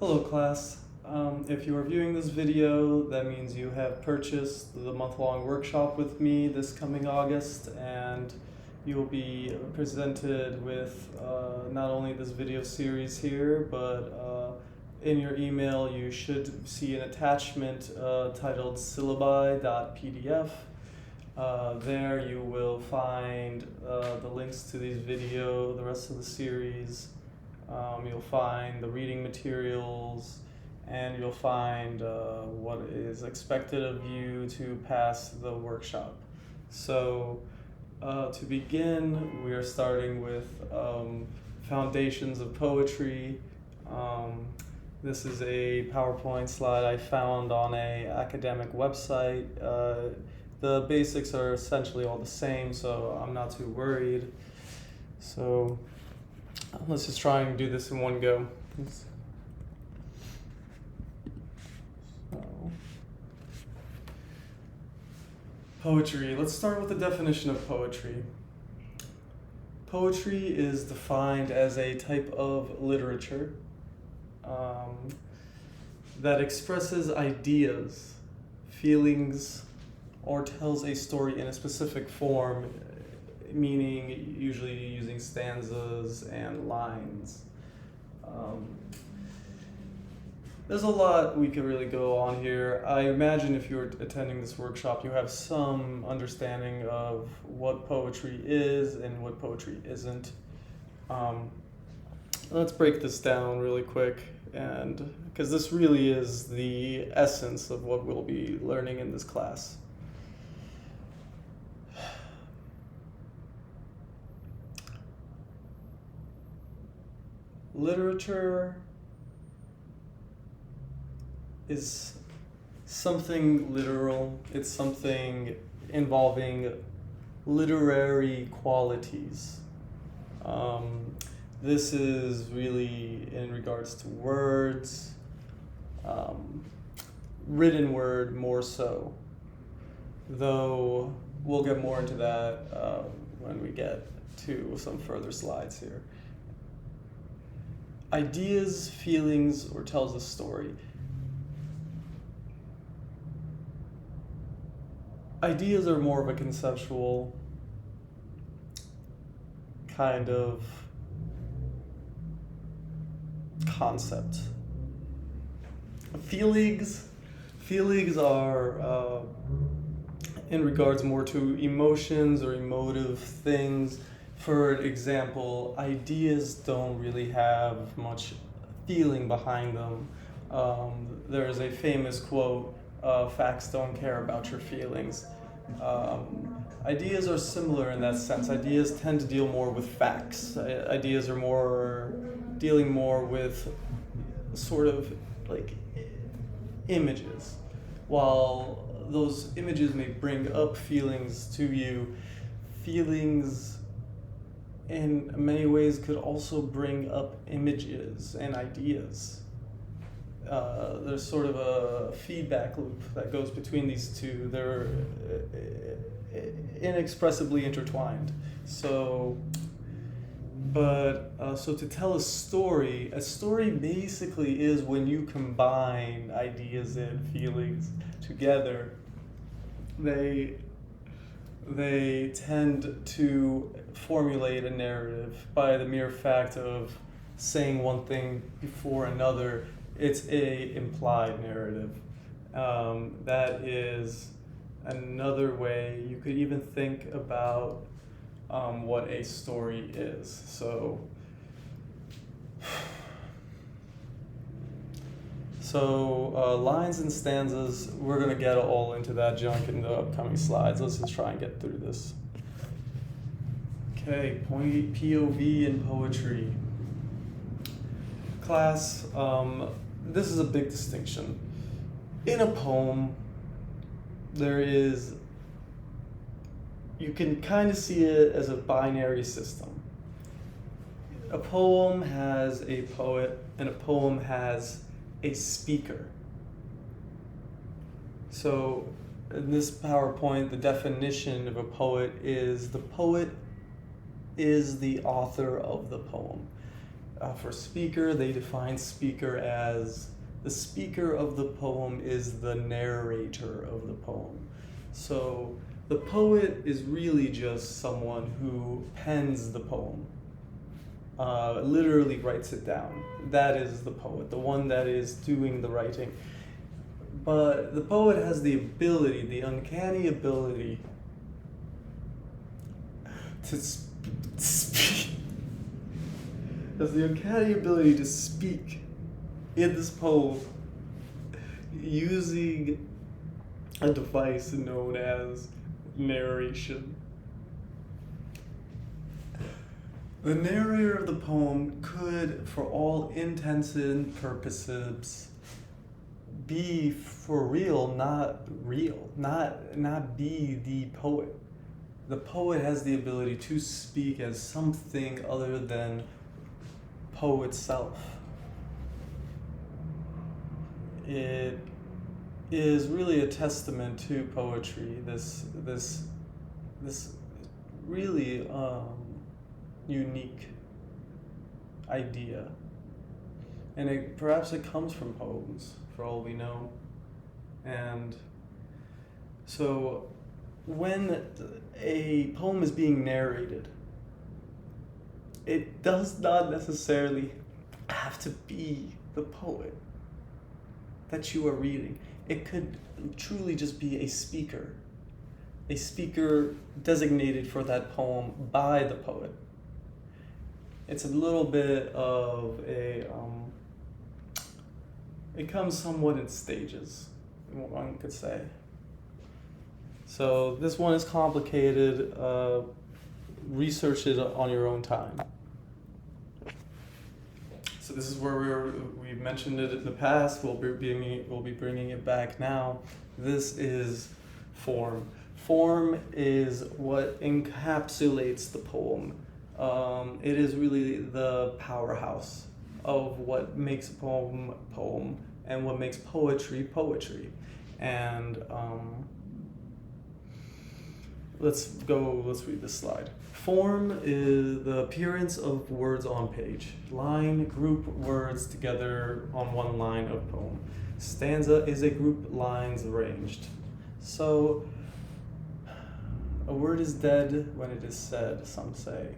Hello class. If you are viewing this video, that means you have purchased the month-long workshop with me this coming August, and you will be presented with not only this video series here, but in your email you should see an attachment titled syllabi.pdf. There you will find the links to these video, the rest of the series. You'll find the reading materials, and you'll find what is expected of you to pass the workshop. So to begin, we are starting with Foundations of Poetry. This is a PowerPoint slide I found on a academic website. The basics are essentially all the same, so I'm not too worried. So let's just try and do this in one go. So, poetry. Let's start with the definition of poetry. Poetry is defined as a type of literature that expresses ideas, feelings, or tells a story in a specific form, meaning usually using stanzas and lines. There's a lot we could really go on here. I imagine if you're attending this workshop, you have some understanding of what poetry is and what poetry isn't. Let's break this down really quick, and because this really is the essence of what we'll be learning in this class. Literature is something literal. It's something involving literary qualities. This is really in regards to words, written word more so, though we'll get more into that when we get to some further slides here. Ideas, feelings, or tells a story. Ideas are more of a conceptual kind of concept. Feelings are in regards more to emotions or emotive things. For example, ideas don't really have much feeling behind them. There's a famous quote, facts don't care about your feelings. Ideas are similar in that sense. Ideas tend to deal more with facts. Ideas are dealing more with sort of like images. While those images may bring up feelings to you, feelings in many ways could also bring up images and ideas. There's sort of a feedback loop that goes between these two. They're inexpressibly intertwined. So to tell a story basically is when you combine ideas and feelings together. They tend to formulate a narrative by the mere fact of saying one thing before another. It's a implied narrative. That is another way you could even think about what a story is. So lines and stanzas, we're going to get all into that junk in the upcoming slides. Let's just try and get through this. Okay, POV in poetry. Class, this is a big distinction. In a poem, you can kind of see it as a binary system. A poem has a poet, and a poem has a speaker. So in this PowerPoint, the definition of a poet is the author of the poem. For speaker, they define speaker as the speaker of the poem is the narrator of the poem. So the poet is really just someone who pens the poem, literally writes it down. That is the poet, the one that is doing the writing. But the poet has the ability, the uncanny ability to speak. Has the uncanny ability to speak in this poem using a device known as narration. The narrator of the poem could, for all intents and purposes, be for real, not be the poet. The poet has the ability to speak as something other than Poe itself. It is really a testament to poetry. This really unique idea, and perhaps it comes from poems, for all we know. And so, when a poem is being narrated, it does not necessarily have to be the poet that you are reading. It could truly just be a speaker designated for that poem by the poet. It's a little bit of it comes somewhat in stages, one could say. So this one is complicated. Research it on your own time. So this is where we've mentioned it in the past. We'll be bringing it back now. This is form. Form is what encapsulates the poem. It is really the powerhouse of what makes a poem and what makes poetry. And let's read this slide. Form is the appearance of words on page. Line, group words together on one line of poem. Stanza is a group lines arranged. So, a word is dead when it is said, some say.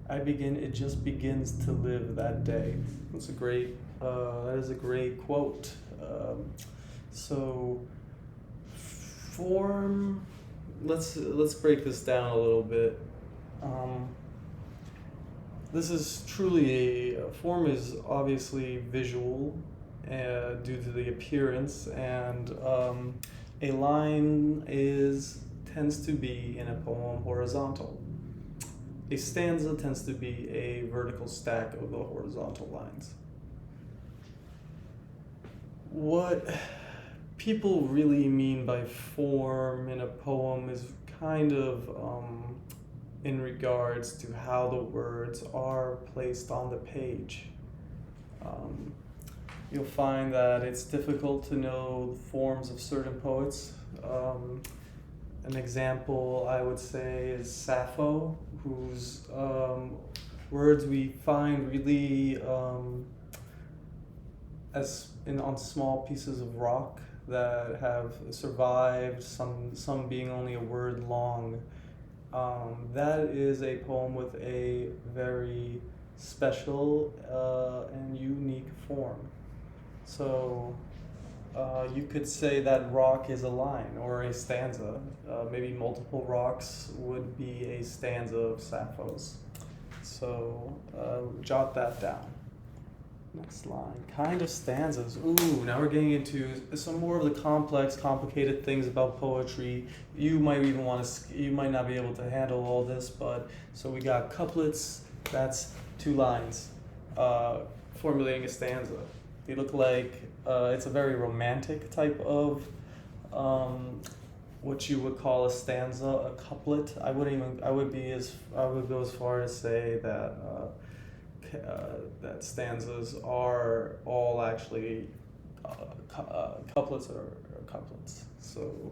It just begins to live that day. That is a great quote. So, form, let's break this down a little bit. This is truly form is obviously visual due to the appearance, and a line tends to be in a poem horizontal. A stanza tends to be a vertical stack of the horizontal lines. What people really mean by form in a poem is kind of in regards to how the words are placed on the page. You'll find that it's difficult to know the forms of certain poets. An example I would say is Sappho, whose words we find really on small pieces of rock that have survived, some being only a word long. That is a poem with a very special and unique form. So you could say that rock is a line or a stanza. Maybe multiple rocks would be a stanza of Sappho's. So jot that down. Next line. Kind of stanzas. Ooh, now we're getting into some more of the complicated things about poetry. You might not be able to handle all this, but so we got couplets. That's 2 lines, formulating a stanza. They look like it's a very romantic type of what you would call a stanza, a couplet. I would go as far as say that that stanzas are all actually couplets or couplets. So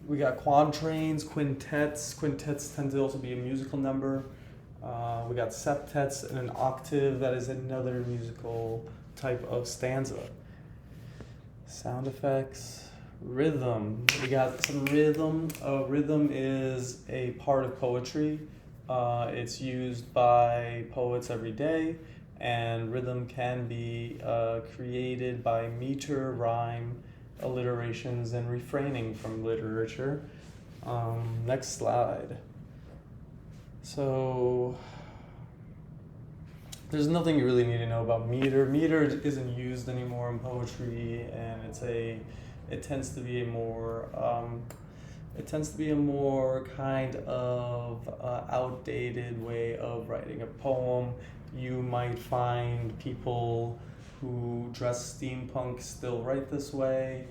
we got quatrains, quintets. Quintets tend to also be a musical number. We got septets and an octave. That is another musical type of stanza. Sound effects, rhythm. We got some rhythm. Rhythm is a part of poetry. It's used by poets every day, and rhythm can be created by meter, rhyme, alliterations, and refraining from literature. Next slide. So there's nothing you really need to know about meter. Meter isn't used anymore in poetry, and it tends to be a more kind of outdated way of writing a poem. You might find people who dress steampunk still write this way.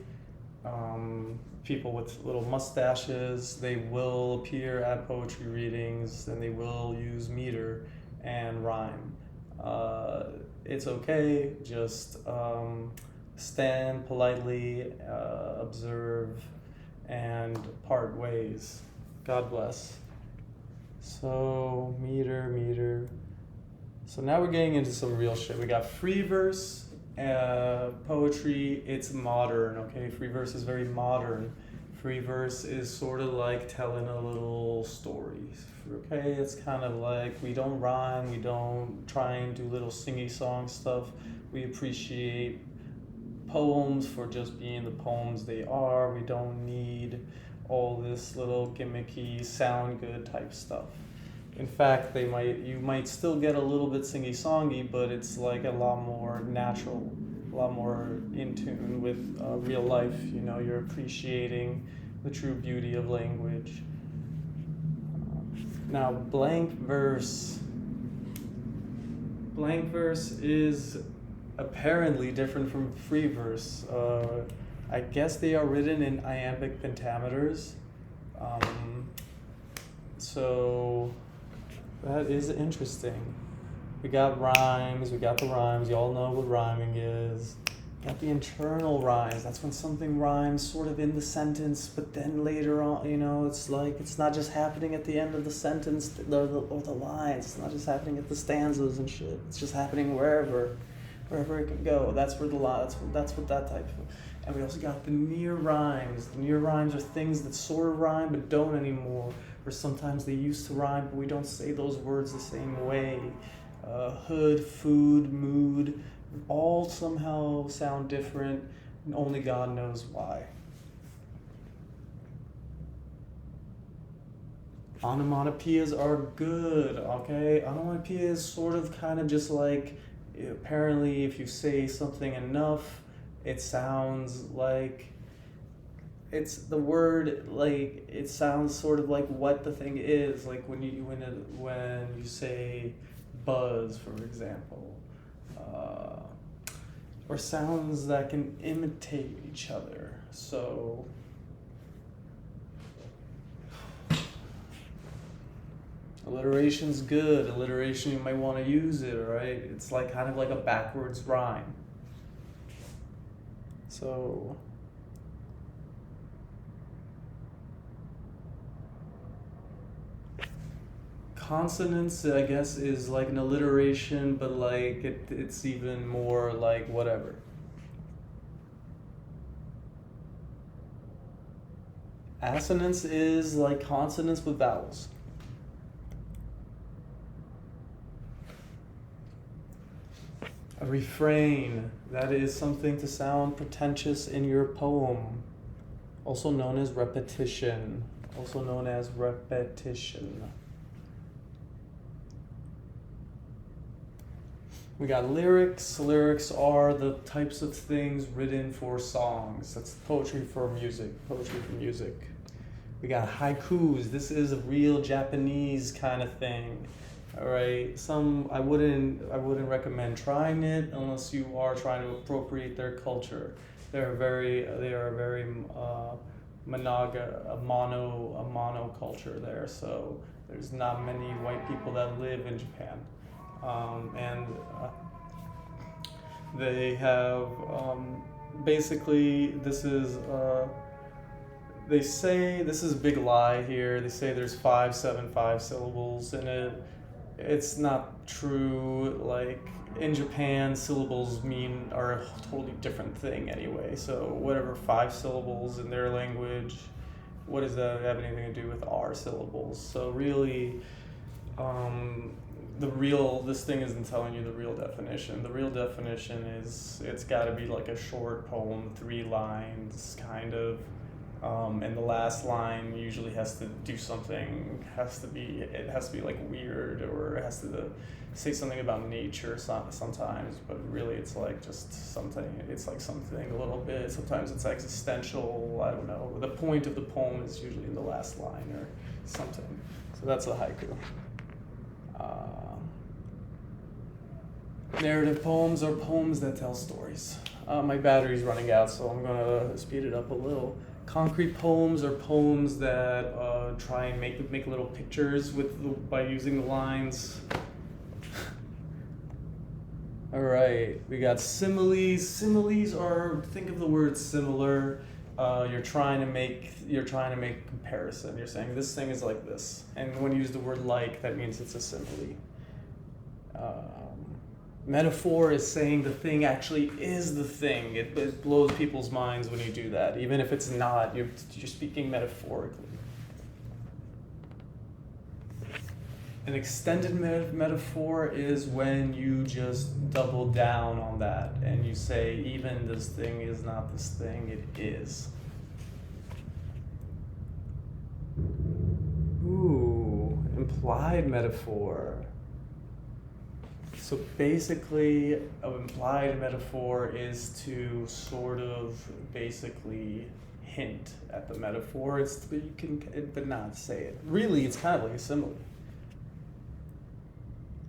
People with little mustaches, they will appear at poetry readings and they will use meter and rhyme. It's okay, just stand politely, observe, and part ways. God bless. So, meter. So now we're getting into some real shit. We got free verse, poetry, it's modern, okay? Free verse is very modern. Free verse is sort of like telling a little story, okay? It's kind of like we don't rhyme, we don't try and do little singy song stuff. We appreciate poems for just being the poems they are. We don't need all this little gimmicky, sound good type stuff. In fact, you might still get a little bit singy-songy, but it's like a lot more natural, a lot more in tune with real life. You know, you're appreciating the true beauty of language. Now, blank verse. Blank verse is apparently different from free verse. I guess they are written in iambic pentameters. So that is interesting. We got rhymes, we got the rhymes. Y'all know what rhyming is. We got the internal rhymes. That's when something rhymes sort of in the sentence, but then later on, you know, it's like it's not just happening at the end of the sentence or the lines. It's not just happening at the stanzas and shit. It's just happening wherever it can go. That's where the line. That's what that type of. And we also got the near rhymes. The near rhymes are things that sort of rhyme but don't anymore. Or sometimes they used to rhyme, but we don't say those words the same way. Hood, food, mood, all somehow sound different, and only God knows why. Onomatopoeias are good, okay? Onomatopoeia is sort of kind of just like, apparently if you say something enough, it sounds like it's the word, like it sounds sort of like what the thing is, like when you say buzz, for example, or sounds that can imitate each other. So alliteration's good. Alliteration, you might want to use it, right? It's like kind of like a backwards rhyme. So consonants, I guess, is like an alliteration, but like it's even more like whatever. Assonance is like consonants with vowels. A refrain, that is something to sound pretentious in your poem, also known as repetition. We got lyrics. Lyrics are the types of things written for songs. That's poetry for music. We got haikus. This is a real Japanese kind of thing. All right. I wouldn't recommend trying it unless you are trying to appropriate their culture. They are very mono culture there. So there's not many white people that live in Japan. And they have basically, this is they say, this is a big lie here, they say there's 5 syllables in it. it's not true. Like in Japan, syllables are a totally different thing anyway. So whatever 5 syllables in their language, what does that have anything to do with our syllables? So really, this thing isn't telling you the real definition. The real definition is it's got to be like a short poem, 3 lines, kind of. And the last line usually has to do something. It has to be like weird, or it has to say something about nature sometimes. But really, it's like just something. It's like something a little bit. Sometimes it's existential. I don't know. The point of the poem is usually in the last line or something. So that's a haiku. Narrative poems are poems that tell stories. My battery's running out, so I'm gonna speed it up a little. Concrete poems are poems that try and make little pictures by using the lines. All right, we got similes. Similes are, think of the word similar. You're trying to make comparison. You're saying this thing is like this, and when you use the word like, that means it's a simile. Metaphor is saying the thing actually is the thing. It blows people's minds when you do that, even if it's not. You're speaking metaphorically. An extended metaphor is when you just double down on that and you say, even this thing is not this thing, it is. Ooh, implied metaphor. So basically, an implied metaphor is to sort of basically hint at the metaphor. But not say it. Really, it's kind of like a simile.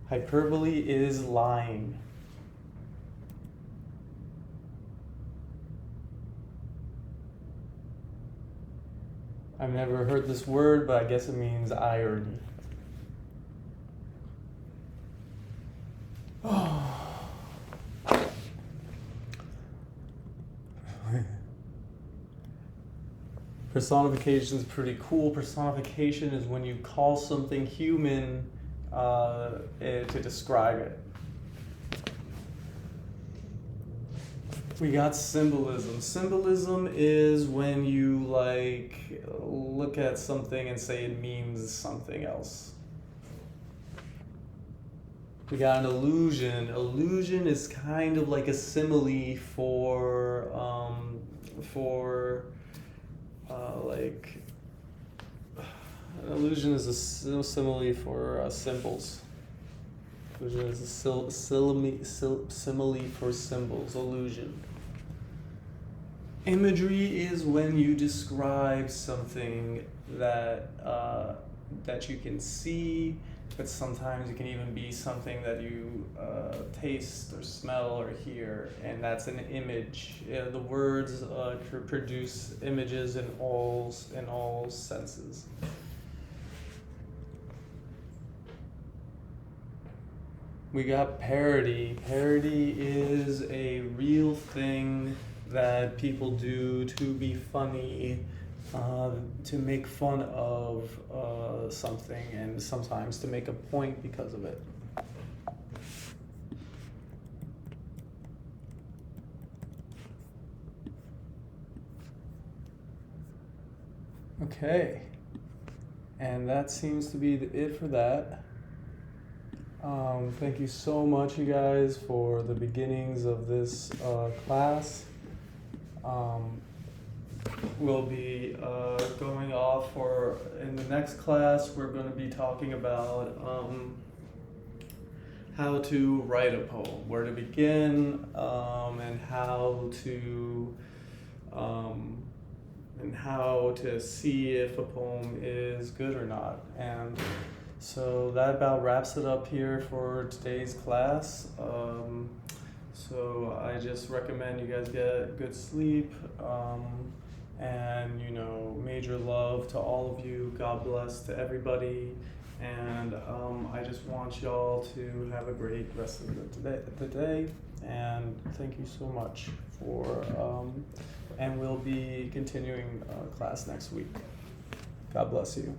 Hyperbole is lying. I've never heard this word, but I guess it means irony. Personification is pretty cool. Personification is when you call something human to describe it. We got symbolism. Symbolism is when you look at something and say it means something else. We got an illusion. Illusion is kind of like a simile for an illusion is a simile for symbols. Illusion is a simile for symbols. Illusion. Imagery is when you describe something that you can see, but sometimes it can even be something that you taste or smell or hear, and that's an image. The words produce images in all senses. We got parody. Parody is a real thing that people do to be funny, to make fun of something, and sometimes to make a point because of it. Okay, and that seems to be it for that. Thank you so much, you guys, for the beginnings of this class. We'll be going off in the next class. We're going to be talking about how to write a poem, where to begin, and how to see if a poem is good or not. And so that about wraps it up here for today's class. So I just recommend you guys get good sleep, and major love to all of you. God bless to everybody, and I just want y'all to have a great rest of the day. And thank you so much and we'll be continuing class next week. God bless you.